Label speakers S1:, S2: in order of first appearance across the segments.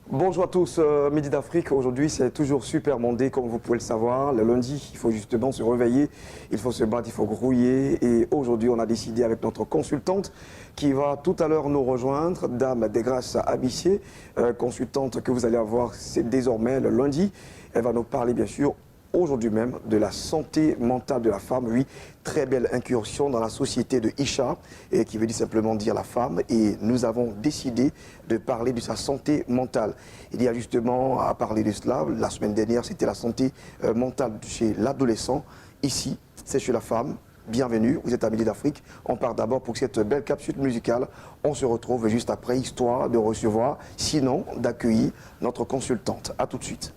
S1: Bonjour à tous, Midi d'Afrique. Aujourd'hui, c'est toujours super mondé, comme vous pouvez le savoir. Le lundi, il faut justement se réveiller, il faut se battre, il faut grouiller. Et aujourd'hui, on a décidé avec notre consultante qui va tout à l'heure nous rejoindre, Dame Desgrâces Abissier, consultante que vous allez avoir désormais le lundi. Elle va nous parler, bien sûr, aujourd'hui même, de la santé mentale de la femme. Oui, très belle incursion dans la société de Isha, et qui veut dire simplement dire la femme. Et nous avons décidé de parler de sa santé mentale. Il y a justement à parler de cela. La semaine dernière, c'était la santé mentale chez l'adolescent. Ici, c'est chez la femme. Bienvenue, vous êtes à Midi d'Afrique. On part d'abord pour cette belle capsule musicale. On se retrouve juste après, histoire de recevoir, sinon d'accueillir notre consultante. A tout de suite.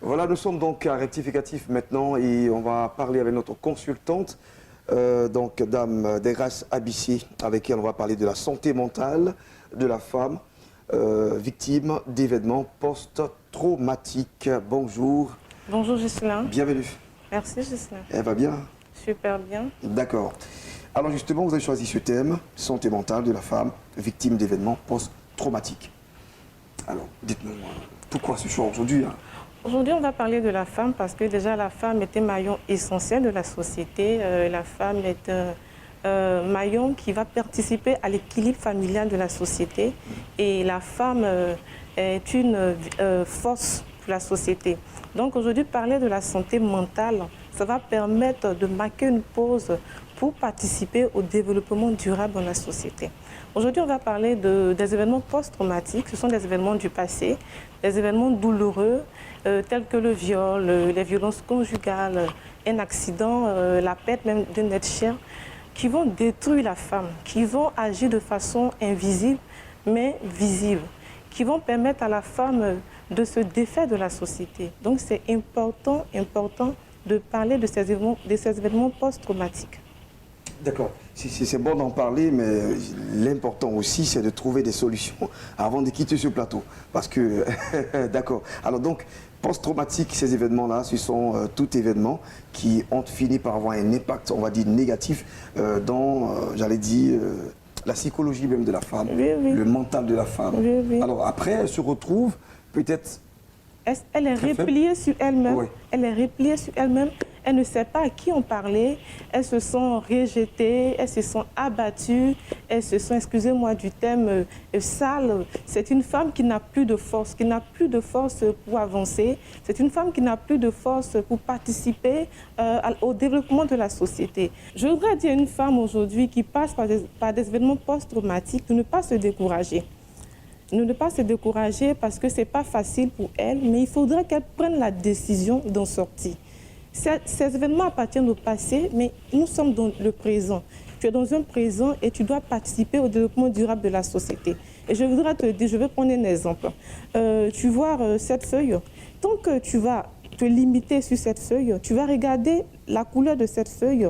S1: Voilà, nous sommes donc à rectificatif maintenant et on va parler avec notre consultante, donc Dame Desgrâces Abissier, avec qui on va parler de la santé mentale de la femme victime d'événements post-traumatiques. Bonjour.
S2: Bonjour Gislain.
S1: Bienvenue.
S2: Merci Gislain.
S1: Elle va bien?
S2: Super bien.
S1: D'accord. Alors justement, vous avez choisi ce thème, santé mentale de la femme victime d'événements post-traumatiques. Alors, dites-nous, pourquoi ce choix aujourd'hui?
S2: Aujourd'hui, on va parler de la femme parce que déjà la femme est un maillon essentiel de la société. La femme est un maillon qui va participer à l'équilibre familial de la société. Et la femme est une force pour la société. Donc aujourd'hui, parler de la santé mentale, ça va permettre de marquer une pause pour participer au développement durable dans la société. Aujourd'hui, on va parler des événements post-traumatiques. Ce sont des événements du passé, des événements douloureux, tels que le viol, les violences conjugales, un accident, la perte même d'un être cher, qui vont détruire la femme, qui vont agir de façon invisible, mais visible. qui vont permettre à la femme de se défaire de la société. Donc c'est important de parler de ces événements post-traumatiques.
S1: D'accord, c'est bon d'en parler, mais l'important aussi, c'est de trouver des solutions avant de quitter ce plateau. Parce que, d'accord, alors donc, post-traumatique, ces événements-là, ce sont tout événements qui ont fini par avoir un impact, on va dire, négatif dans, j'allais dire, la psychologie même de la femme, le mental de la femme. Alors après, elle se retrouve peut-être...
S2: Elle est repliée sur elle-même.
S1: Oui.
S2: Elle est repliée sur elle-même. Elle ne sait pas à qui en parler. Elles se sont rejetées, elles se sont abattues, elles se sont, excusez-moi du terme, sales. C'est une femme qui n'a plus de force, pour avancer. C'est une femme qui n'a plus de force pour participer au développement de la société. Je voudrais dire à une femme aujourd'hui qui passe par des événements post-traumatiques de ne pas se décourager. Ne pas se décourager parce que ce n'est pas facile pour elle, mais il faudrait qu'elle prenne la décision d'en sortir. Ces événements appartiennent au passé, mais nous sommes dans le présent. Tu es dans un présent et tu dois participer au développement durable de la société. Et je voudrais te dire, je vais prendre un exemple. Tu vois cette feuille, tant que tu vas te limiter sur cette feuille, tu vas regarder la couleur de cette feuille,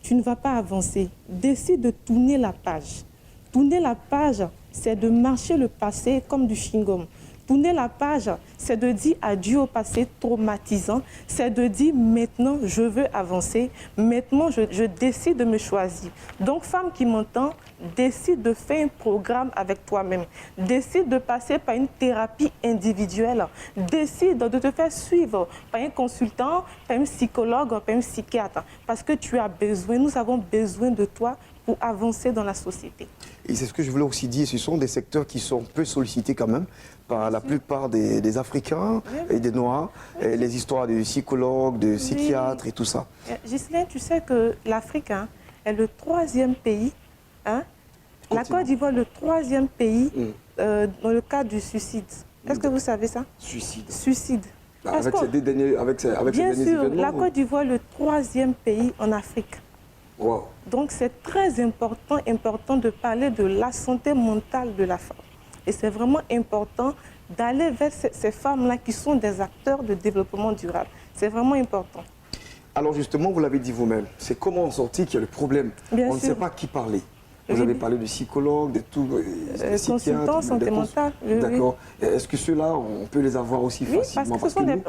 S2: tu ne vas pas avancer. Décide de tourner la page. Tourner la page, c'est de marcher le passé comme du chewing-gum. Tourner la page, c'est de dire adieu au passé traumatisant, c'est de dire maintenant je veux avancer, maintenant je décide de me choisir. Donc femme qui m'entend, décide de faire un programme avec toi-même, décide de passer par une thérapie individuelle, décide de te faire suivre par un consultant, par un psychologue, par un psychiatre, parce que tu as besoin, nous avons besoin de toi pour avancer dans la société.
S1: Et c'est ce que je voulais aussi dire, ce sont des secteurs qui sont peu sollicités quand même par la plupart des Africains et des Noirs, et les histoires de psychologues, de psychiatres et tout ça.
S2: Ghislaine, tu sais que l'Afrique est le 3e pays, la Côte d'Ivoire est le 3e pays dans le cadre du suicide. Est-ce que vous savez ça? Suicide.
S1: Avec ces derniers
S2: bien sûr,
S1: événements,
S2: la Côte d'Ivoire est le 3e pays en Afrique.
S1: Wow.
S2: Donc c'est très important de parler de la santé mentale de la femme. Et c'est vraiment important d'aller vers ces femmes-là qui sont des acteurs de développement durable. C'est vraiment important.
S1: Alors justement, vous l'avez dit vous-même, c'est comment en sortir qu'il y a le problème.
S2: Bien
S1: On
S2: sûr.
S1: ne sait pas qui parler. Vous avez parlé de psychologues, de tout, de
S2: consultants, santé mentale.
S1: D'accord. Est-ce que ceux-là, on peut les avoir aussi facilement?
S2: Parce que nous,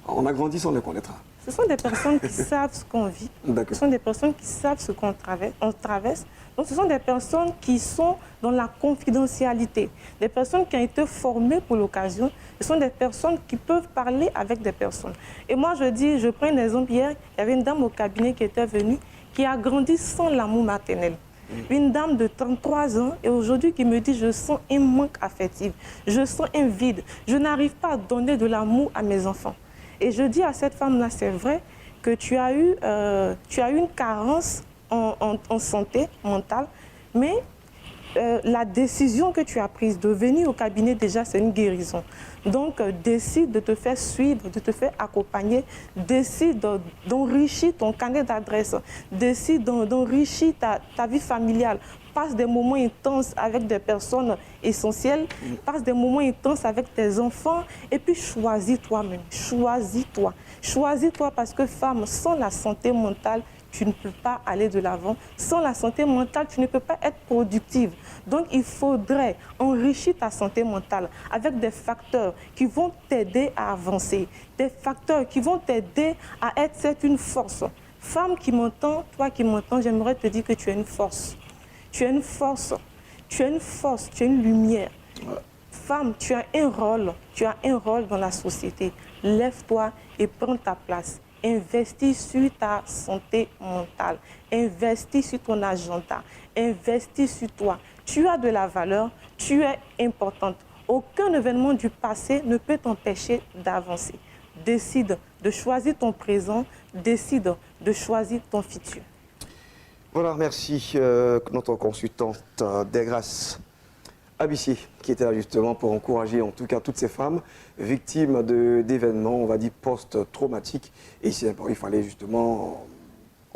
S1: on a grandi sans les connaître.
S2: Ce sont des personnes qui savent ce qu'on vit. Ce sont des personnes qui savent ce qu'on traverse. Donc, ce sont des personnes qui sont dans la confidentialité. Des personnes qui ont été formées pour l'occasion. Ce sont des personnes qui peuvent parler avec des personnes. Et moi, je prends un exemple. Hier, il y avait une dame au cabinet qui était venue, qui a grandi sans l'amour maternel. Une dame de 33 ans et aujourd'hui qui me dit je sens un manque affectif, je sens un vide, je n'arrive pas à donner de l'amour à mes enfants. Et je dis à cette femme-là, c'est vrai que tu as eu une carence en santé mentale, mais la décision que tu as prise de venir au cabinet, déjà, c'est une guérison. Donc, décide de te faire suivre, de te faire accompagner, décide d'enrichir ton carnet d'adresse, décide d'enrichir ta vie familiale. Passe des moments intenses avec des personnes essentielles, passe des moments intenses avec tes enfants et puis choisis toi-même, choisis-toi. Choisis-toi parce que femme, sans la santé mentale, tu ne peux pas aller de l'avant. Sans la santé mentale, tu ne peux pas être productive. Donc, il faudrait enrichir ta santé mentale avec des facteurs qui vont t'aider à avancer, des facteurs qui vont t'aider à être une force. Femme qui m'entend, toi qui m'entends, j'aimerais te dire que tu es une force. Tu es une force, tu es une force, tu es une lumière. Femme, tu as un rôle dans la société. Lève-toi et prends ta place. Investis sur ta santé mentale, investis sur ton agenda, investis sur toi. Tu as de la valeur, tu es importante. Aucun événement du passé ne peut t'empêcher d'avancer. Décide de choisir ton présent, décide de choisir ton futur.
S1: Voilà, merci notre consultante Desgrâces Abissi, qui était là justement pour encourager en tout cas toutes ces femmes victimes d'événements, on va dire, post-traumatiques. Et il fallait justement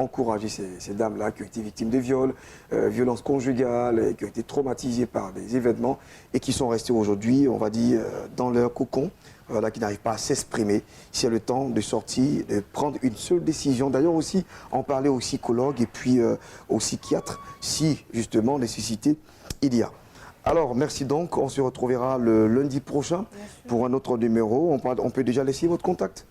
S1: encourager ces dames-là qui ont été victimes de viols, violences conjugales, et qui ont été traumatisées par des événements et qui sont restées aujourd'hui, on va dire, dans leur cocon, voilà, qui n'arrivent pas à s'exprimer. C'est le temps de sortir, de prendre une seule décision. D'ailleurs aussi, en parler aux psychologues et puis aux psychiatres, si justement nécessité il y a. Alors, merci donc. On se retrouvera le lundi prochain pour un autre numéro. On peut déjà laisser votre contact.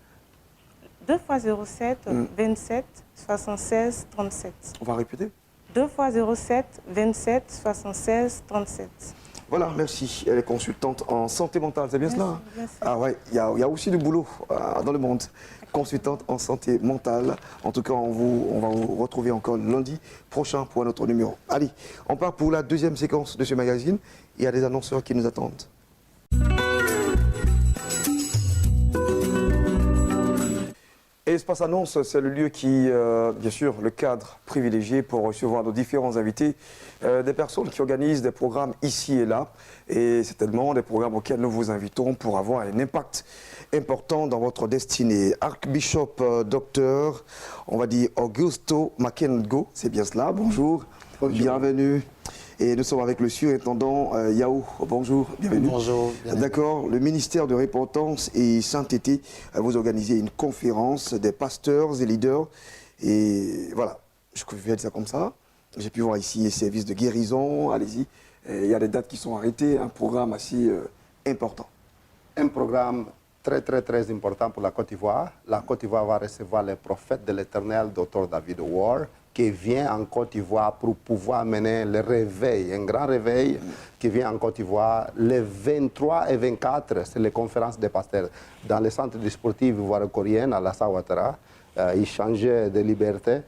S2: 2 x 07 27 76 37.
S1: On va répéter.
S2: 2 x 07 27 76 37.
S1: Voilà, merci. Elle est consultante en santé mentale, c'est bien cela?
S2: Bien sûr.
S1: Ah ouais, il y a aussi du boulot dans le monde. Consultante en santé mentale. En tout cas, on va vous retrouver encore lundi prochain pour un autre numéro. Allez, on part pour la deuxième séquence de ce magazine. Il y a des annonceurs qui nous attendent. Et Espace Annonce, c'est le lieu qui, bien sûr, le cadre privilégié pour recevoir nos différents invités, des personnes qui organisent des programmes ici et là. Et c'est tellement des programmes auxquels nous vous invitons pour avoir un impact important dans votre destinée. Archbishop Docteur, on va dire Augusto Makengo, c'est bien cela. Bonjour, bienvenue. Et nous sommes avec le surintendant Yao. Bonjour, bienvenue.
S3: Bonjour.
S1: D'accord. Le ministère de Repentance et Sainteté, vous organisez une conférence des pasteurs et leaders. Et voilà, je vais dire ça comme ça. J'ai pu voir ici les services de guérison. Allez-y. Il y a des dates qui sont arrêtées. Un programme assez important.
S3: Un programme très important pour la Côte d'Ivoire. La Côte d'Ivoire va recevoir les prophètes de l'Éternel, Dr David Ward, qui vient en Côte d'Ivoire pour pouvoir mener le réveil, un grand réveil qui vient en Côte d'Ivoire. Les 23 et 24, c'est les conférences des pasteurs. Dans le centre du sportif ivoiro-coréen, à la Ouattara, ils changeaient de liberté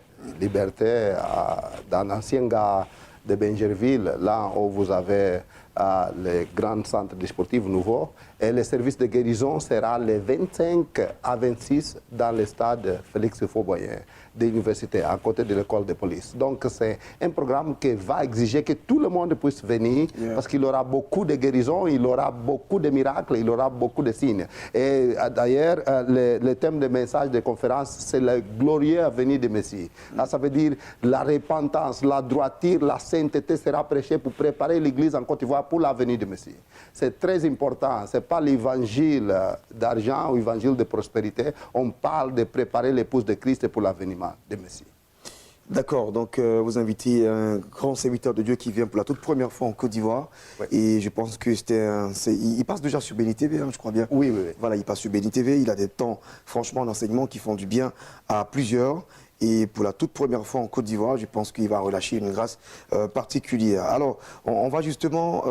S3: dans l'ancien gare de Benjerville, là où vous avez le grand centre sportif nouveau. Et le service de guérison sera les 25 à 26 dans le stade Félix Fauboyen de l'université, à côté de l'école de police. Donc c'est un programme qui va exiger que tout le monde puisse venir, parce qu'il aura beaucoup de guérisons, il aura beaucoup de miracles, il aura beaucoup de signes. Et d'ailleurs, le thème de message de conférence, c'est le glorieux avenir de Messie. Là, ça veut dire la repentance, la droiture, la sainteté sera prêchée pour préparer l'Église en Côte d'Ivoire pour l'avenir de Messie. C'est très important. Ce n'est pas l'évangile d'argent ou l'évangile de prospérité. On parle de préparer l'épouse de Christ pour l'avenir de Messie.
S1: D'accord, donc vous invitez un grand serviteur de Dieu qui vient pour la toute première fois en Côte d'Ivoire. Oui. Et je pense que il passe déjà sur Béni TV, hein, je crois bien.
S3: Oui.
S1: Voilà, il passe sur Béni TV. Il a des temps, franchement, d'enseignement qui font du bien à plusieurs. Et pour la toute première fois en Côte d'Ivoire, je pense qu'il va relâcher une grâce particulière. Alors, on va justement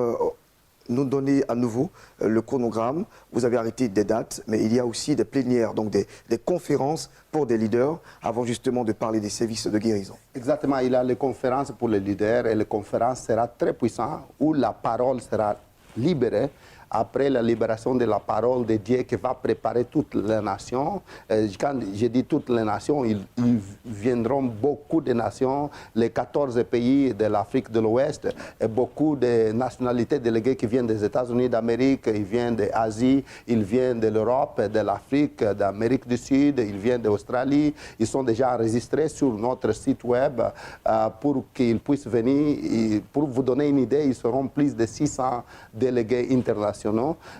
S1: nous donner à nouveau le chronogramme. Vous avez arrêté des dates, mais il y a aussi des plénières, donc des conférences pour des leaders, avant justement de parler des services de guérison.
S3: Exactement, il y a les conférences pour les leaders, et les conférences seront très puissantes, où la parole sera libérée. Après la libération de la parole de Dieu qui va préparer toutes les nations, quand je dis toutes les nations, ils viendront beaucoup de nations, les 14 pays de l'Afrique de l'Ouest, et beaucoup de nationalités déléguées qui viennent des États-Unis d'Amérique, ils viennent d'Asie, ils viennent de l'Europe, de l'Afrique, d'Amérique du Sud, ils viennent d'Australie. Ils sont déjà enregistrés sur notre site web pour qu'ils puissent venir. Et pour vous donner une idée, ils seront plus de 600 délégués internationaux.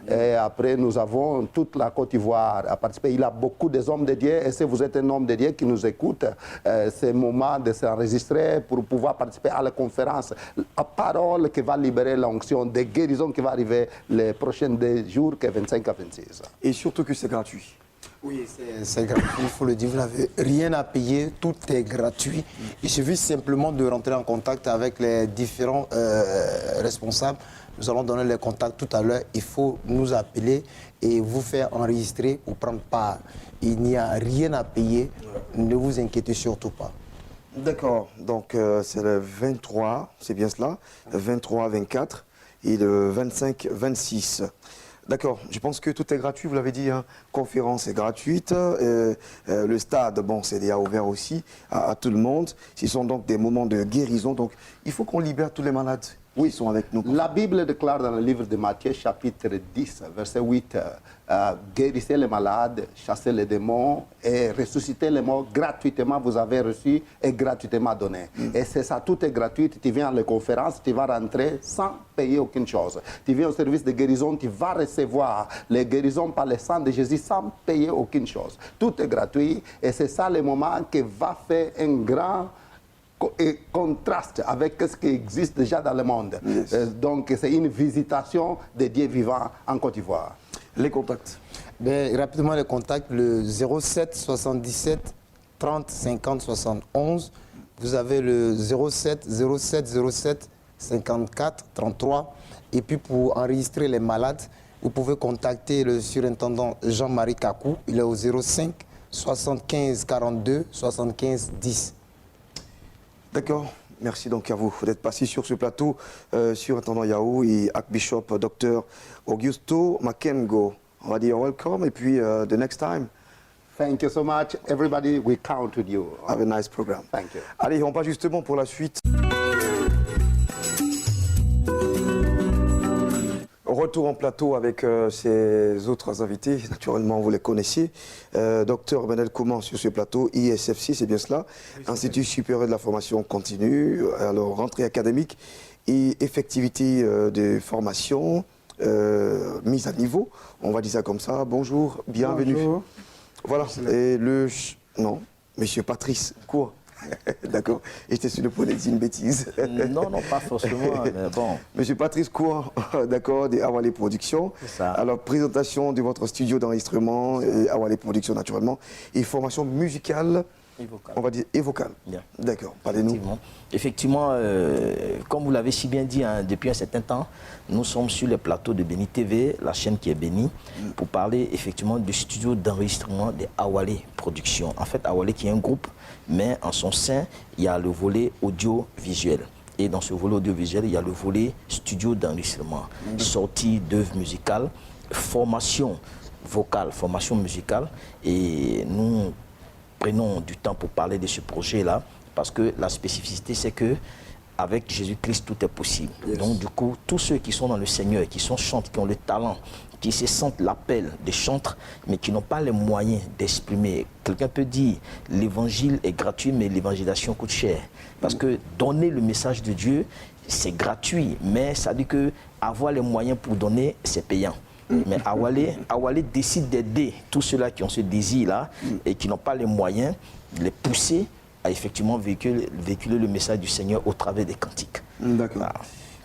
S3: Et après, nous avons toute la Côte d'Ivoire à participer. Il y a beaucoup d'hommes de Dieu. Et si vous êtes un homme de Dieu qui nous écoute, c'est le moment de s'enregistrer pour pouvoir participer à la conférence. La parole qui va libérer l'onction de guérison qui va arriver les prochains jours, qui est 25 à 26.
S1: Et surtout que c'est gratuit.
S4: Oui, c'est gratuit, il faut le dire. Vous n'avez rien à payer, tout est gratuit. Il suffit simplement de rentrer en contact avec les différents responsables. Nous allons donner les contacts tout à l'heure. Il faut nous appeler et vous faire enregistrer ou prendre part. Il n'y a rien à payer. Ne vous inquiétez surtout pas.
S1: D'accord. Donc, c'est le 23, c'est bien cela, le 23-24 et le 25-26. D'accord, je pense que tout est gratuit, vous l'avez dit, hein. Conférence est gratuite, le stade, bon, c'est déjà ouvert aussi à tout le monde. Ce sont donc des moments de guérison, donc il faut qu'on libère tous les malades
S3: Oui,
S1: qui sont avec nous.
S3: La Bible déclare dans le livre de Matthieu, chapitre 10, verset 8, guérissez les malades, chassez les démons et ressuscitez les morts gratuitement, vous avez reçu et gratuitement donné. Et c'est ça, tout est gratuit. Tu viens à la conférence, tu vas rentrer sans payer aucune chose. Tu viens au service de guérison, tu vas recevoir les guérisons par le sang de Jésus sans payer aucune chose. Tout est gratuit et c'est ça le moment qui va faire un grand contraste avec ce qui existe déjà dans le monde.
S1: Yes.
S3: Donc c'est une visitation de Dieu vivant en Côte d'Ivoire.
S1: Les contacts.
S4: Ben, rapidement, les contacts, le 07 77 30 50 71. Vous avez le 07 07 07 54 33. Et puis pour enregistrer les malades, vous pouvez contacter le surintendant Jean-Marie Kakou. Il est au 05 75 42 75 10.
S1: D'accord. Merci donc à vous d'être passé sur ce plateau, surintendant Yahoo et Archbishop Dr Augusto Makengo. On va dire welcome et puis the next time.
S3: Thank you so much. Everybody, we count with you.
S1: Have a nice program.
S3: Thank you.
S1: Allez, on passe justement pour la suite. Retour en plateau avec ses autres invités. Naturellement, vous les connaissiez. Docteur Benel Kouman sur ce plateau, ISFC, c'est bien cela. Oui, Institut supérieur de la formation continue. Alors, rentrée académique et effectivité de formation, mise à niveau. On va dire ça comme ça. Bonjour, bienvenue.
S5: Bonjour.
S1: Voilà. Et le... Non, Monsieur Patrice Cour. D'accord. Et j'étais sur le point de dire une bêtise.
S6: Non, non, pas forcément, mais bon.
S1: Monsieur Patrice Cour, d'accord, des Awale Productions.
S6: C'est ça.
S1: Alors, présentation de votre studio d'enregistrement, et Awale Productions, naturellement, et formation musicale,
S6: Évocale.
S1: on va dire, et vocale.
S6: Bien.
S1: D'accord, parlez-nous.
S6: Effectivement, comme vous l'avez si bien dit, hein, depuis un certain temps, nous sommes sur le plateau de Béni TV, la chaîne qui est bénie, pour parler effectivement du studio d'enregistrement des Awale Productions. En fait, Awale qui est un groupe, mais en son sein, il y a le volet audiovisuel. Et dans ce volet audiovisuel, il y a le volet studio d'enregistrement, sortie d'œuvres musicales, formation vocale, formation musicale. Et nous prenons du temps pour parler de ce projet-là, parce que la spécificité, c'est que avec Jésus-Christ, tout est possible.
S1: Yes.
S6: Donc, du coup, tous ceux qui sont dans le Seigneur, qui sont chantres, qui ont le talent, qui se sentent l'appel des chantres, mais qui n'ont pas les moyens d'exprimer. Quelqu'un peut dire, l'évangile est gratuit, mais l'évangélisation coûte cher. Parce que donner le message de Dieu, c'est gratuit, mais ça dit que avoir les moyens pour donner, c'est payant. Mais Awale décide d'aider tous ceux-là qui ont ce désir-là et qui n'ont pas les moyens de les pousser à effectivement véhiculer le message du Seigneur au travers des cantiques.
S1: D'accord.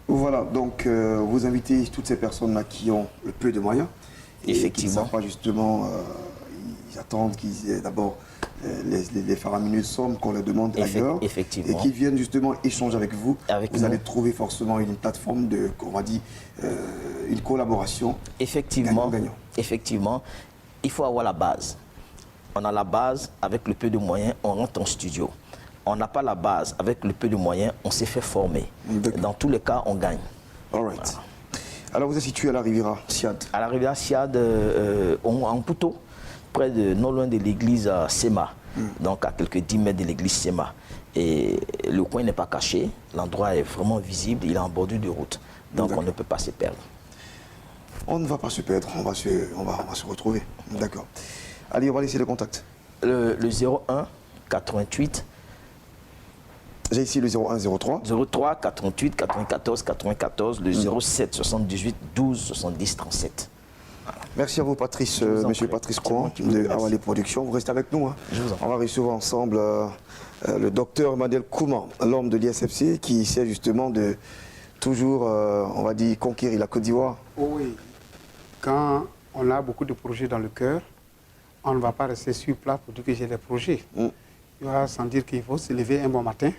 S1: Voilà, donc vous invitez toutes ces personnes-là qui ont le peu de moyens. Et
S6: Effectivement.
S1: qui ne savent pas justement, ils attendent qu'ils aient d'abord les faramineuses sommes qu'on leur demande ailleurs.
S6: Effectivement.
S1: Et qui viennent justement échanger avec vous. Vous
S6: nous.
S1: allez trouver forcément une plateforme de, on va dire, une collaboration.
S6: Effectivement,
S1: Gagnant-gagnant.
S6: effectivement, il faut avoir la base. On a la base, avec le peu de moyens, on rentre en studio. On n'a pas la base, avec le peu de moyens, on s'est fait former. Dans tous les cas, on gagne.
S1: All right. Voilà. Alors vous êtes situé à la Riviera Siad.
S6: À la Riviera Siad, en Pouto, près de, non loin de l'église Sema, donc à quelques 10 mètres de l'église Sema. Et le coin n'est pas caché, l'endroit est vraiment visible, il est en bordure de route. Donc on ne peut pas se perdre.
S1: On ne va pas se perdre, on va se retrouver. D'accord. Allez, on va laisser le contact.
S6: Le 01 88.
S1: J'ai ici le 01 03.
S6: 03 88 94 94, le 07 78 12 70 37. Voilà.
S1: Merci à vous, Patrice, monsieur Patrice Coin de Awale Productions. Vous restez avec nous. Hein. On va recevoir ensemble le docteur Emmanuel Kouman, l'homme de l'ISFC, qui essaie justement de toujours, on va dire, conquérir la Côte d'Ivoire.
S5: Oh oui. Quand on a beaucoup de projets dans le cœur, on ne va pas rester sur place pour dire que j'ai des projets. Il va sentir qu'il faut se lever un bon matin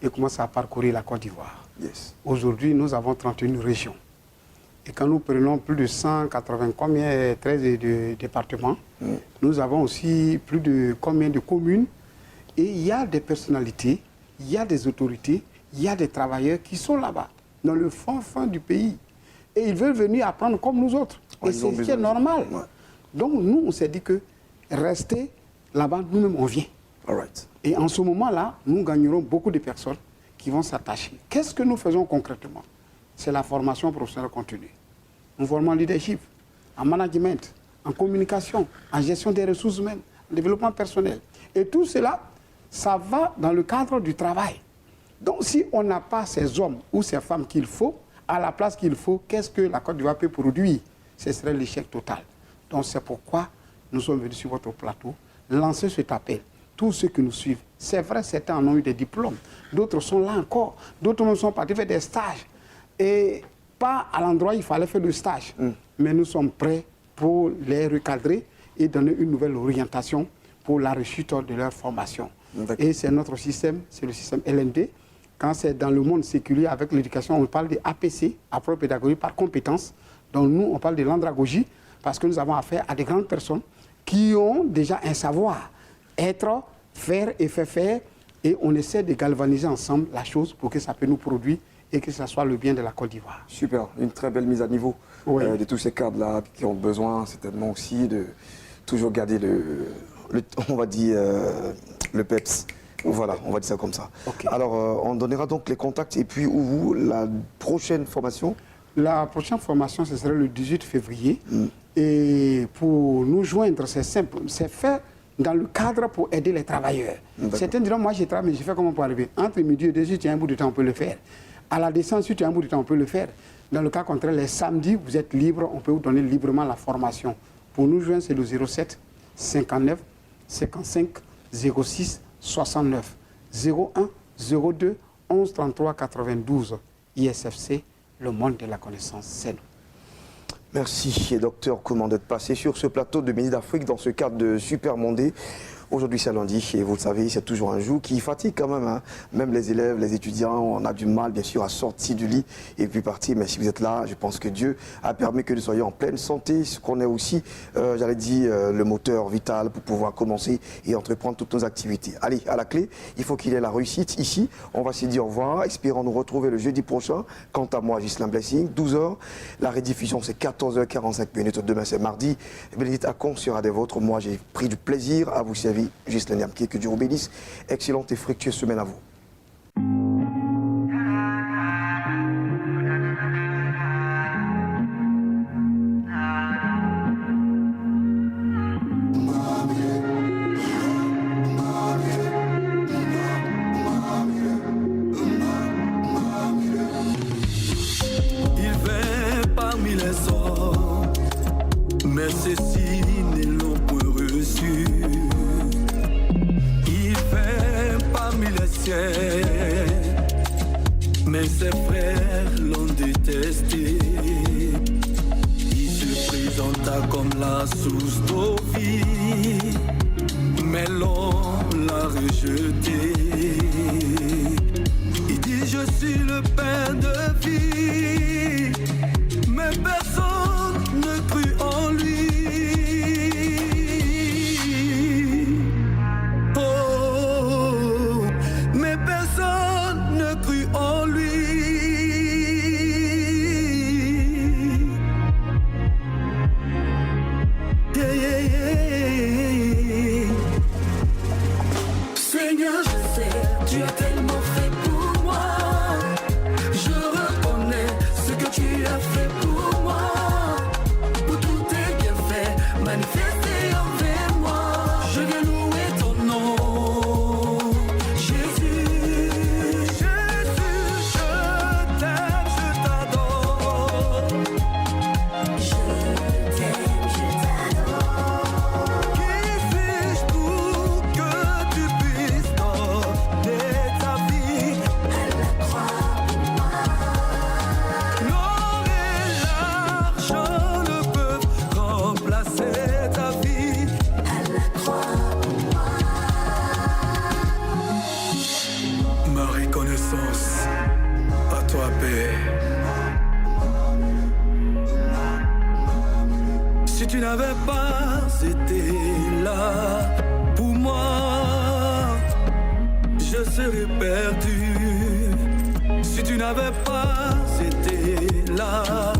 S5: et commencer à parcourir la Côte d'Ivoire.
S1: Yes.
S5: Aujourd'hui, nous avons 31 régions. Et quand nous prenons plus de 180 combien, 13 de départements, nous avons aussi plus de combien de communes. Et il y a des personnalités, il y a des autorités, il y a des travailleurs qui sont là-bas, dans le fond du pays. Et ils veulent venir apprendre comme nous autres. Et c'est ce qui est normal. Ouais. Donc nous, on s'est dit que rester là-bas, nous-mêmes, on vient.
S1: All right.
S5: Et en ce moment-là, nous gagnerons beaucoup de personnes qui vont s'attacher. Qu'est-ce que nous faisons concrètement? c'est la formation professionnelle continue. Nous formons en leadership, en management, en communication, en gestion des ressources humaines, en développement personnel. Et tout cela, ça va dans le cadre du travail. Donc si on n'a pas ces hommes ou ces femmes qu'il faut, à la place qu'il faut, qu'est-ce que la Côte d'Ivoire peut produire? Ce serait l'échec total. Donc c'est pourquoi nous sommes venus sur votre plateau, lancer cet appel. Tous ceux qui nous suivent, c'est vrai, certains en ont eu des diplômes, d'autres sont là encore, d'autres même sont partis faire des stages. Et pas à l'endroit où il fallait faire le stage, mais nous sommes prêts pour les recadrer et donner une nouvelle orientation pour la réussite de leur formation. Et c'est notre système, c'est le système LND. Quand c'est dans le monde séculier avec l'éducation, on parle de APC, approche pédagogie par compétence. Donc nous, on parle de l'andragogie parce que nous avons affaire à des grandes personnes qui ont déjà un savoir, être, faire et faire. Et on essaie de galvaniser ensemble la chose pour que ça puisse nous produire et que ce soit le bien de la Côte d'Ivoire.
S1: Super, une très belle mise à niveau de tous ces cadres-là qui ont besoin certainement aussi de toujours garder on va dire, le PEPS. Voilà, on va dire ça comme ça. Okay. Alors, on donnera donc les contacts et puis où la prochaine formation?
S5: La prochaine formation, ce serait le 18 février. Et pour nous joindre, c'est simple, c'est fait dans le cadre pour aider les travailleurs. Certains diront, moi j'ai travaillé, mais j'ai fait comment pour arriver. Entre midi et 2, si tu as un bout de temps, on peut le faire. À la descente, si tu as un bout de temps, on peut le faire. Dans le cas contraire, les samedis, vous êtes libre, on peut vous donner librement la formation. Pour nous joindre, c'est le 07 59 55 06 69 01 02 11 33 92. ISFC, le monde de la connaissance, c'est nous.
S1: Merci, et docteur, comment d'être passé sur ce plateau de Midi d'Afrique dans ce cadre de Super Mondé. Aujourd'hui, c'est lundi, et vous le savez, c'est toujours un jour qui fatigue quand même. Hein. Même les élèves, les étudiants, on a du mal, bien sûr, à sortir du lit et puis partir. Mais si vous êtes là, je pense que Dieu a permis que nous soyons en pleine santé, qu'on ait aussi, j'allais dire, le moteur vital pour pouvoir commencer et entreprendre toutes nos activités. Allez, à la clé, il faut qu'il ait la réussite ici. On va se dire au revoir, espérons nous retrouver le jeudi prochain. Quant à moi, Ghislain Blessing, 12h. La rediffusion, c'est 14h45. Demain, c'est mardi. Bénédicte Akon sera des vôtres. Moi, j'ai pris du plaisir à vous servir. Ghislain Niamké, que Dieu vous bénisse. Excellente et fructueuse semaine à vous.
S7: Il vint parmi les hommes, mais ceux-ci ne l'ont point reçu. Mais ses frères l'ont détesté. Il se présenta comme la source d'eau vive, mais l'on l'a rejeté. Il dit je suis le pain de vie, mais personne ne crut en lui. À toi, Père. Si tu n'avais pas été là pour moi, je serais perdu. Si tu n'avais pas été là